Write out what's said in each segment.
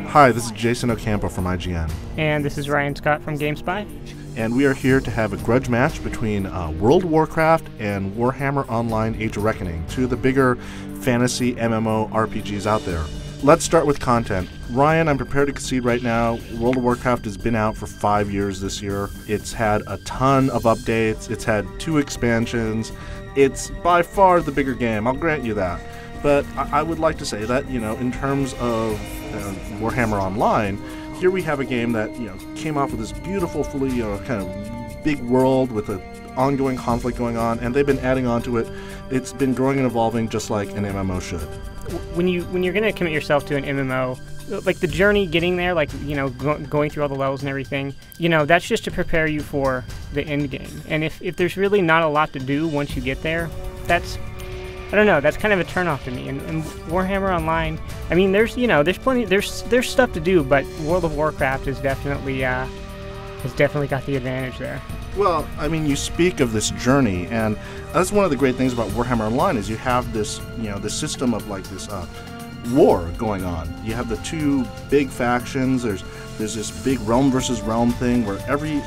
Hi, this is Jason Ocampo from IGN. And this is Ryan Scott from GameSpy. And we are here to have a grudge match between World of Warcraft and Warhammer Online Age of Reckoning, two of the bigger fantasy MMO RPGs out there. Let's start with content. Ryan, I'm prepared to concede right now, World of Warcraft has been out for 5 years this year. It's had a ton of updates. It's had 2 expansions. It's by far the bigger game, I'll grant you that. But I would like to say that, in terms of Warhammer Online, here we have a game that, came off with this beautiful, fully, kind of big world with an ongoing conflict going on, and they've been adding on to it. It's been growing and evolving just like an MMO should. When you're going to commit yourself to an MMO, like the journey getting there, like, going through all the levels and everything, that's just to prepare you for the end game. And if there's really not a lot to do once you get there, that's kind of a turnoff to me. And Warhammer Online, I mean, there's plenty, there's stuff to do, but World of Warcraft has definitely got the advantage there. Well, I mean, you speak of this journey, and that's one of the great things about Warhammer Online is you have this, this system of like this war going on. You have the 2 big factions. There's this big realm versus realm thing where every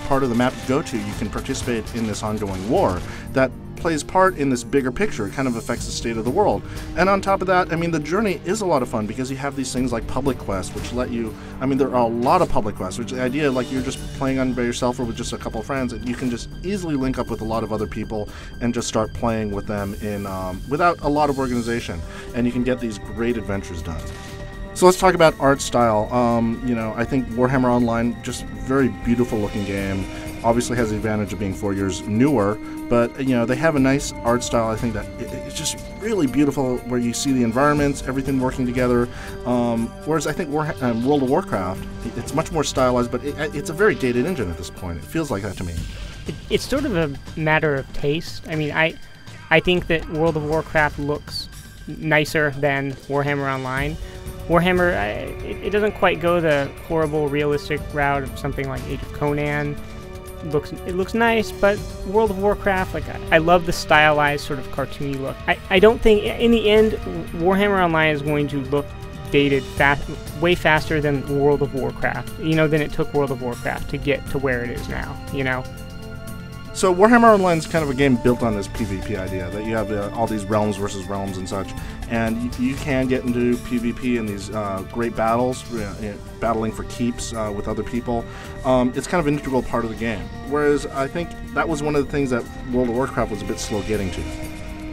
part of the map you go to, you can participate in this ongoing war that plays part in this bigger picture. It kind of affects the state of the world. And on top of that, I mean, the journey is a lot of fun because you have these things like public quests, which let you, I mean, there are a lot of public quests, which the idea, like, you're just playing on by yourself or with just a couple of friends, and you can just easily link up with a lot of other people and just start playing with them in without a lot of organization, and you can get these great adventures done. So let's talk about art style. I think Warhammer Online, just very beautiful looking game. Obviously has the advantage of being 4 years newer, but they have a nice art style. I think that it's just really beautiful where you see the environments, everything working together. Whereas I think World of Warcraft, it's much more stylized, but it's a very dated engine at this point. It feels like that to me. It's sort of a matter of taste. I mean, I think that World of Warcraft looks nicer than Warhammer Online. Warhammer, it doesn't quite go the horrible, realistic route of something like Age of Conan. It looks nice, but World of Warcraft, like, I love the stylized sort of cartoony look. I don't think, in the end, Warhammer Online is going to look dated way faster than World of Warcraft, than it took World of Warcraft to get to where it is now, So Warhammer Online is kind of a game built on this PvP idea, that you have all these realms versus realms and such, and you can get into PvP in these great battles, battling for keeps with other people. It's kind of an integral part of the game, whereas I think that was one of the things that World of Warcraft was a bit slow getting to.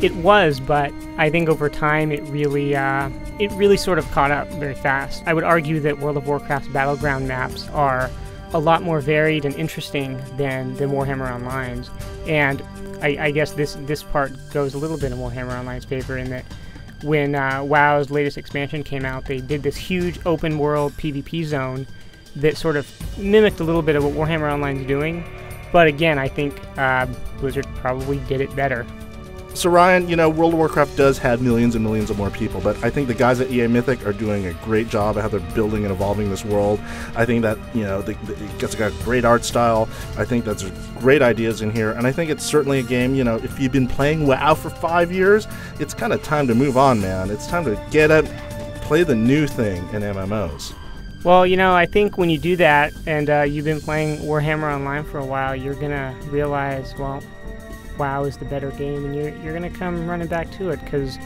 It was, but I think over time it really sort of caught up very fast. I would argue that World of Warcraft's battleground maps are a lot more varied and interesting than Warhammer Online's, and I guess this part goes a little bit in Warhammer Online's favor in that when WoW's latest expansion came out, they did this huge open world PvP zone that sort of mimicked a little bit of what Warhammer Online's doing, but again, I think Blizzard probably did it better. So Ryan, World of Warcraft does have millions and millions of more people, but I think the guys at EA Mythic are doing a great job of how they're building and evolving this world. I think that, it's got a great art style. I think that's great ideas in here, and I think it's certainly a game, if you've been playing WoW for 5 years, it's kind of time to move on, man. It's time to get up, play the new thing in MMOs. Well, I think when you do that, and you've been playing Warhammer Online for a while, you're going to realize, well, WoW is the better game, and you're gonna come running back to it, because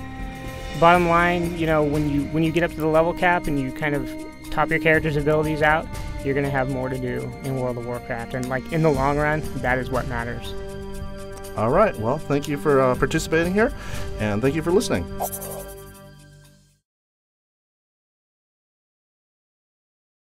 bottom line, when you get up to the level cap and you kind of top your character's abilities out, you're gonna have more to do in World of Warcraft, and like in the long run, that is what matters. All right, well, thank you for participating here, and thank you for listening.